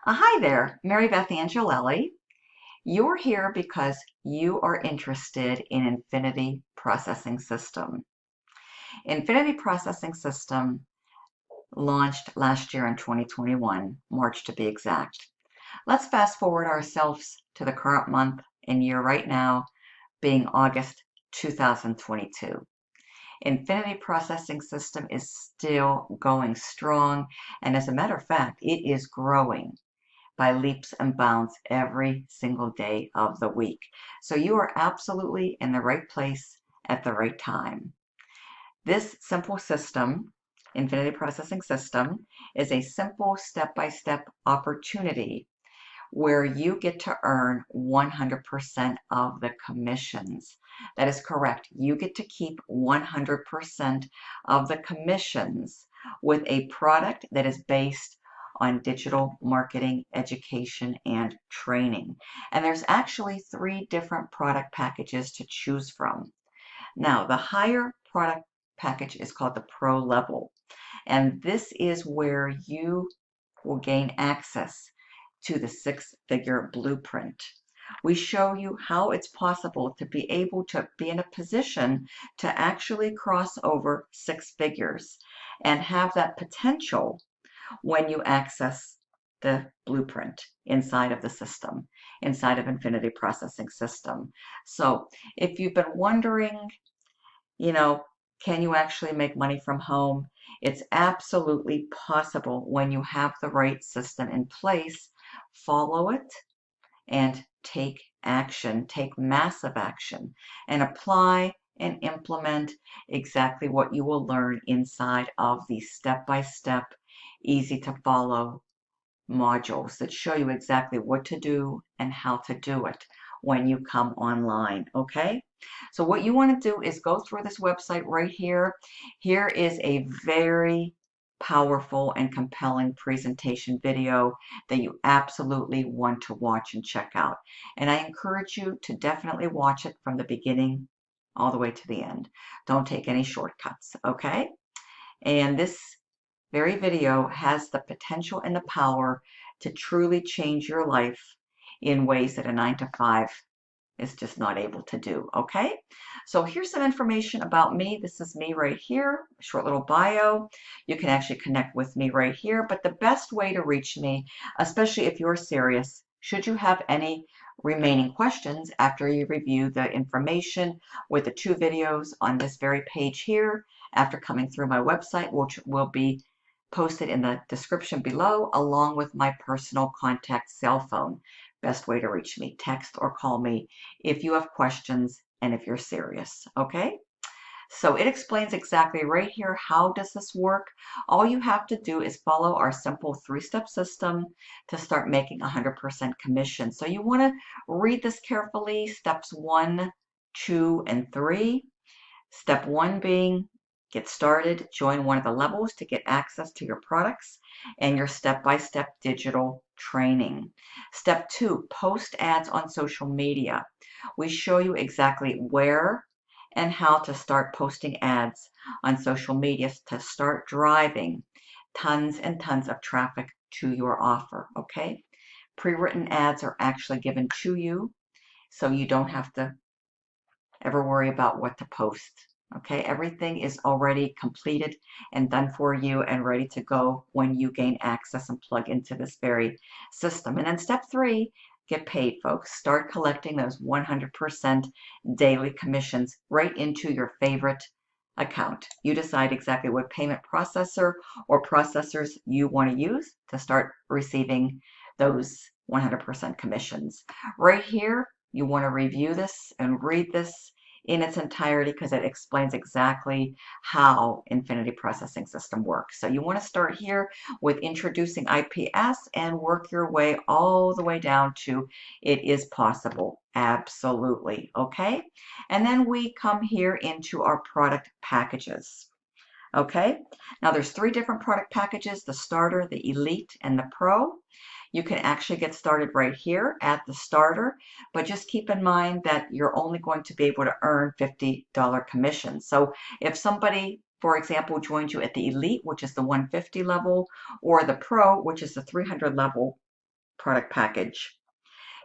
Hi there, Marybeth Angelelli. You're here because you are interested in Infinity Processing System. Infinity Processing System launched last year in 2021, March to be exact. Let's fast forward ourselves to the current month and year right now, being August 2022. Infinity Processing System is still going strong, and as a matter of fact, it is growing by leaps and bounds every single day of the week. So you are absolutely in the right place at the right time. This simple system, Infinity Processing System, is a simple step-by-step opportunity where you get to earn 100% of the commissions. That is correct. You get to keep 100% of the commissions with a product that is based on digital marketing, education, and training. And there's actually 3 different product packages to choose from. Now, the higher product package is called the Pro level, and this is where you will gain access to the 6-figure blueprint. We show you how it's possible to be able to be in a position to actually cross over 6 figures and have that potential when you access the blueprint inside of the system, inside of Infinity Processing System. So if you've been wondering, you know, can you actually make money from home? It's absolutely possible when you have the right system in place. Follow it and take action, take massive action, and apply and implement exactly what you will learn inside of these step-by-step, easy to follow modules that show you exactly what to do and how to do it when you come online, okay? So what you want to do is go through this website right here. Here is a very powerful and compelling presentation video that you absolutely want to watch and check out. And I encourage you to definitely watch it from the beginning all the way to the end. Don't take any shortcuts, okay? And this very video has the potential and the power to truly change your life in ways that a 9 to 5 is just not able to do, okay? So here's some information about me. This is me right here, a short little bio. You can actually connect with me right here, but the best way to reach me, especially if you're serious, should you have any remaining questions after you review the information with the 2 videos on this very page here, after coming through my website, which will be posted in the description below, along with my personal contact cell phone. Best way to reach me, text or call me if you have questions and if you're serious, okay? So it explains exactly right here, how does this work? All you have to do is follow our simple 3-step system to start making 100% commission. So you want to read this carefully, steps 1, 2, and 3. Step 1 being get started, join one of the levels to get access to your products and your step-by-step digital training. Step 2, post ads on social media. We show you exactly where and how to start posting ads on social media to start driving tons and tons of traffic to your offer, okay? Pre-written ads are actually given to you, so you don't have to ever worry about what to post. Okay, everything is already completed and done for you and ready to go when you gain access and plug into this very system. And then step 3, get paid, folks. Start collecting those 100% daily commissions right into your favorite account. You decide exactly what payment processor or processors you want to use to start receiving those 100% commissions. Right here, you want to review this and read this in its entirety because it explains exactly how Infinity Processing System works. So you want to start here with introducing IPS and work your way all the way down to it is possible. Absolutely. Okay. And then we come here into our product packages. Okay. Now there's 3 different product packages, the starter, the elite, and the pro. You can actually get started right here at the starter, but just keep in mind that you're only going to be able to earn $50 commission. So if somebody, for example, joins you at the elite, which is the 150 level, or the pro, which is the 300 level, product package.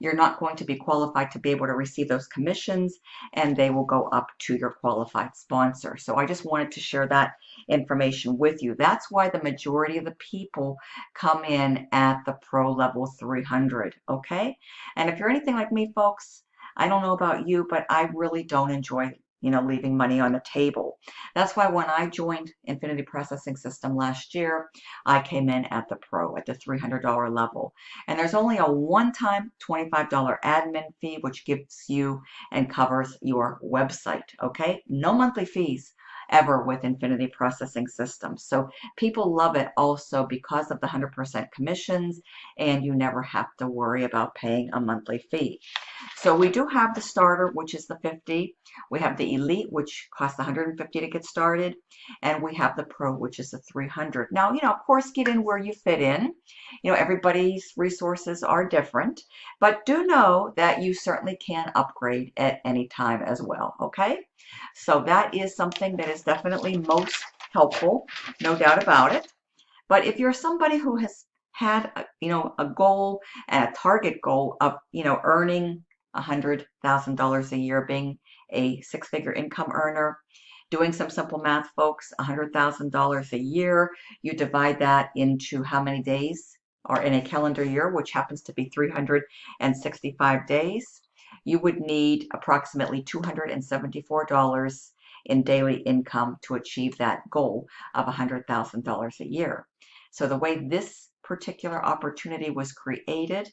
You're not going to be qualified to be able to receive those commissions, and they will go up to your qualified sponsor. So I just wanted to share that information with you. That's why the majority of the people come in at the Pro Level 300, okay? And if you're anything like me, folks, I don't know about you, but I really don't enjoy leaving money on the table. That's why when I joined Infinity Processing System last year, I came in at the Pro, at the $300 level. And there's only a one-time $25 admin fee, which gives you and covers your website, okay? No monthly fees ever with Infinity Processing Systems. So people love it also because of the 100% commissions, and you never have to worry about paying a monthly fee. So we do have the starter, which is the 50. We have the elite, which costs 150 to get started, and we have the pro, which is the 300. Now, of course, get in where you fit in. Everybody's resources are different, but do know that you certainly can upgrade at any time as well, okay? So that is something that is definitely most helpful, no doubt about it. But if you're somebody who has had, a goal and a target goal of, earning $100,000 a year, being a six-figure income earner, doing some simple math, folks, $100,000 a year, you divide that into how many days are in a calendar year, which happens to be 365 days. You would need approximately $274 in daily income to achieve that goal of $100,000 a year. So the way this particular opportunity was created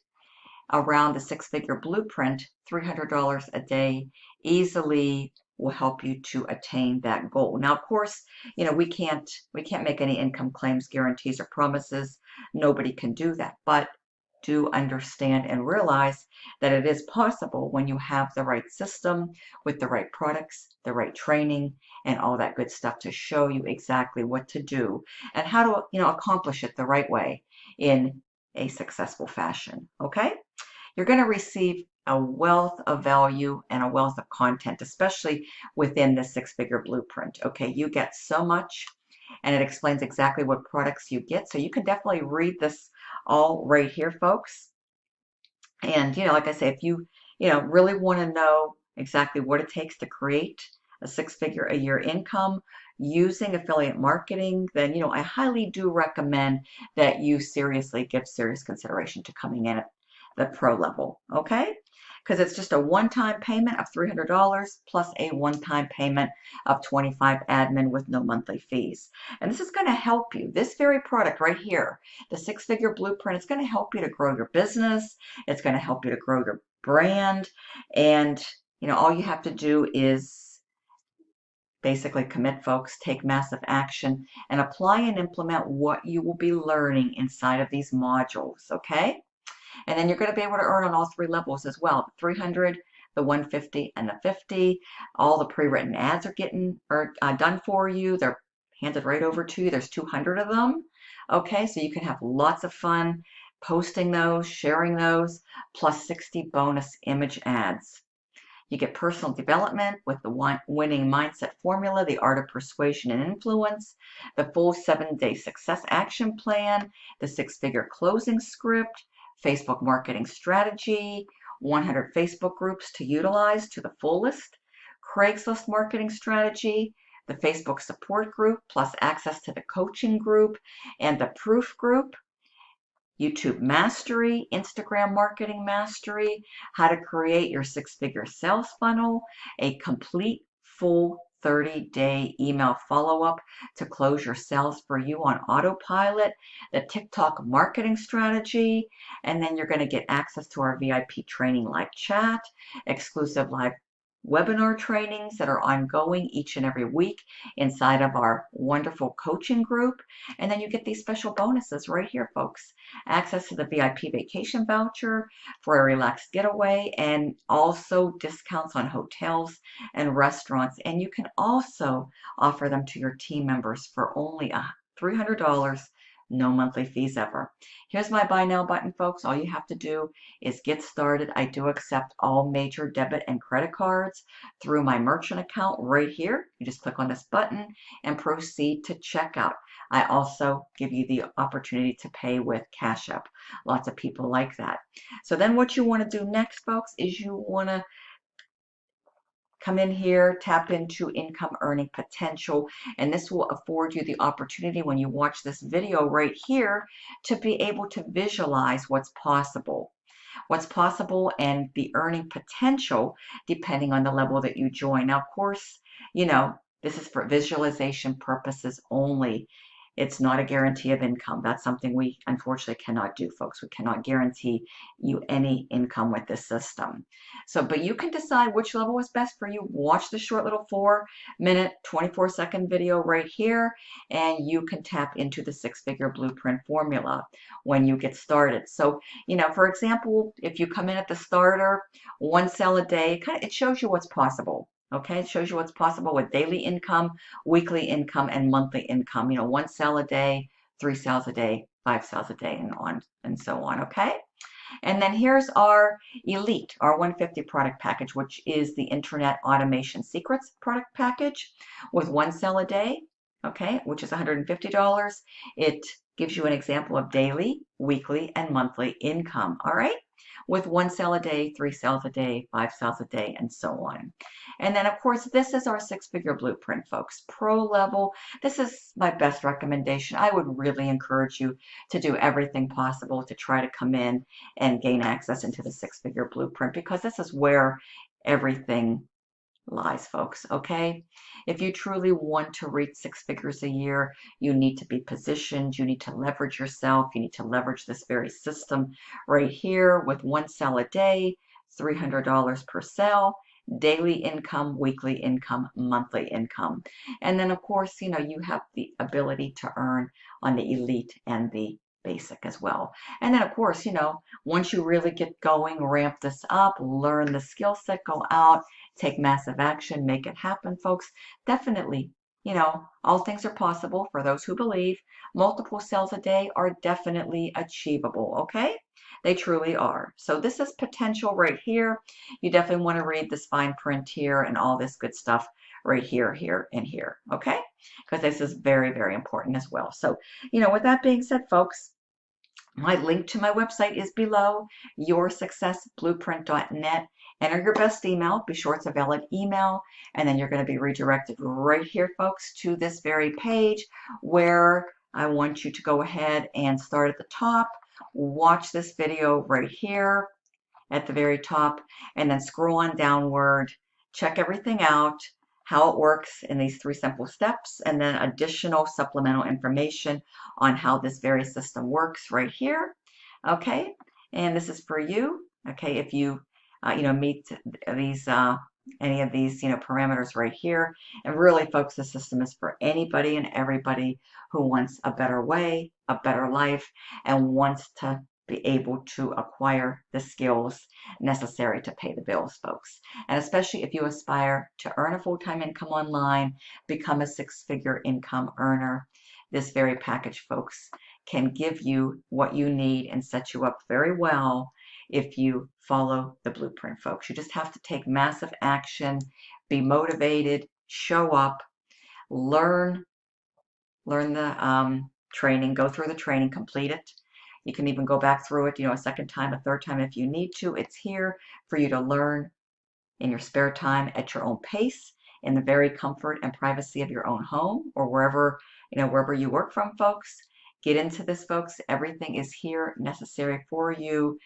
around the six-figure blueprint, $300 a day easily will help you to attain that goal. Now, of course, we can't make any income claims, guarantees, or promises. Nobody can do that, but do understand and realize that it is possible when you have the right system with the right products, the right training, and all that good stuff to show you exactly what to do and how to, accomplish it the right way in a successful fashion. Okay? You're going to receive a wealth of value and a wealth of content, especially within the six-figure blueprint. Okay, you get so much, and it explains exactly what products you get. So you can definitely read this all right here, folks. And, like I say, if you, really want to know exactly what it takes to create a six-figure a year income using affiliate marketing, then, I highly do recommend that you seriously give serious consideration to coming in at the pro level, okay? Because it's just a one-time payment of $300 plus a one-time payment of $25 admin with no monthly fees. And this is going to help you. This very product right here, the six-figure blueprint, is going to help you to grow your business. It's going to help you to grow your brand. And, all you have to do is basically commit, folks, take massive action, and apply and implement what you will be learning inside of these modules, okay? And then you're going to be able to earn on all three levels as well. The 300, the 150, and the 50. All the pre-written ads are getting done for you. They're handed right over to you. There's 200 of them. Okay, so you can have lots of fun posting those, sharing those, plus 60 bonus image ads. You get personal development with the winning mindset formula, the art of persuasion and influence, the full 7-day success action plan, the six-figure closing script, Facebook marketing strategy, 100 Facebook groups to utilize to the fullest, Craigslist marketing strategy, the Facebook support group, plus access to the coaching group and the proof group, YouTube mastery, Instagram marketing mastery, how to create your six-figure sales funnel, a complete full 30-day email follow-up to close your sales for you on autopilot, the TikTok marketing strategy, and then you're going to get access to our VIP training live chat, exclusive live webinar trainings that are ongoing each and every week inside of our wonderful coaching group. And then you get these special bonuses right here, folks. Access to the VIP vacation voucher for a relaxed getaway, and also discounts on hotels and restaurants. And you can also offer them to your team members for only $300 no monthly fees ever. Here's my buy now button, folks. All you have to do is get started. I do accept all major debit and credit cards through my merchant account right here. You just click on this button and proceed to checkout. I also give you the opportunity to pay with Cash App. Lots of people like that. So then what you want to do next, folks, is you want to come in here, tap into income earning potential, and this will afford you the opportunity when you watch this video right here to be able to visualize what's possible. What's possible and the earning potential depending on the level that you join. Now, of course, this is for visualization purposes only. It's not a guarantee of income. That's something we unfortunately cannot do, folks. We cannot guarantee you any income with this system. So, but you can decide which level is best for you. Watch the short little 4-minute, 24-second video right here, and you can tap into the six-figure blueprint formula when you get started. So, for example, if you come in at the starter, 1 sale a day, it shows you what's possible. Okay, it shows you what's possible with daily income, weekly income, and monthly income. 1 sale a day, 3 sales a day, 5 sales a day, and on and so on. Okay, and then here's our Elite, our 150 product package, which is the Internet Automation Secrets product package with 1 sale a day. Okay, which is $150. It gives you an example of daily, weekly, and monthly income. All right, with 1 sale a day, 3 sales a day, 5 sales a day, and so on. And then, of course, this is our six-figure blueprint, folks. Pro level. This is my best recommendation. I would really encourage you to do everything possible to try to come in and gain access into the six-figure blueprint, because this is where everything lies, folks. Okay, if you truly want to reach 6 figures a year, you need to be positioned, you need to leverage yourself, you need to leverage this very system right here with 1 sale a day, $300 per sale, daily income, weekly income, monthly income. And then, of course, you have the ability to earn on the Elite and the Basic as well. And then, of course, once you really get going, ramp this up, learn the skill set, go out, take massive action, make it happen, folks. Definitely, all things are possible for those who believe. Multiple sales a day are definitely achievable, okay? They truly are. So this is potential right here. You definitely want to read this fine print here and all this good stuff right here, here, and here, okay? Because this is very, very important as well. So, with that being said, folks, my link to my website is below, yoursuccessblueprint.net. Enter your best email. Be sure it's a valid email. And then you're going to be redirected right here, folks, to this very page where I want you to go ahead and start at the top. Watch this video right here at the very top, and then scroll on downward. Check everything out, how it works in these 3 simple steps, and then additional supplemental information on how this very system works right here. Okay, and this is for you. Okay, if you meet these any of these parameters right here. And really, folks, the system is for anybody and everybody who wants a better way, a better life, and wants to be able to acquire the skills necessary to pay the bills, folks. And especially if you aspire to earn a full-time income online, become a 6-figure income earner, this very package, folks, can give you what you need and set you up very well if you follow the blueprint, folks. You just have to take massive action, be motivated, show up, learn the training, go through the training, complete it. You can even go back through it, a second time, a third time if you need to. It's here for you to learn in your spare time at your own pace, in the very comfort and privacy of your own home or wherever you work from, folks. Get into this, folks. Everything is here necessary for you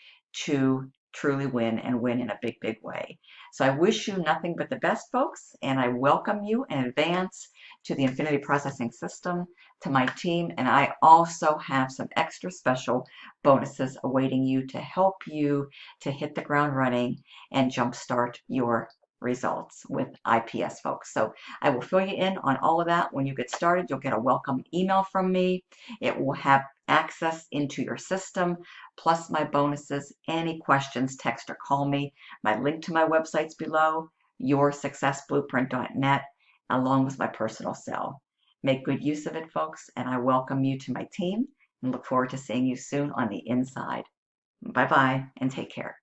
to truly win and win in a big, big way. So I wish you nothing but the best, folks, and I welcome you in advance to the Infinity Processing System, to my team, and I also have some extra special bonuses awaiting you to help you to hit the ground running and jumpstart your results with IPS, folks. So I will fill you in on all of that. When you get started, you'll get a welcome email from me. It will have access into your system, plus my bonuses. Any questions, text or call me. My link to my website's below, yoursuccessblueprint.net, along with my personal cell. Make good use of it, folks, and I welcome you to my team and look forward to seeing you soon on the inside. Bye-bye and take care.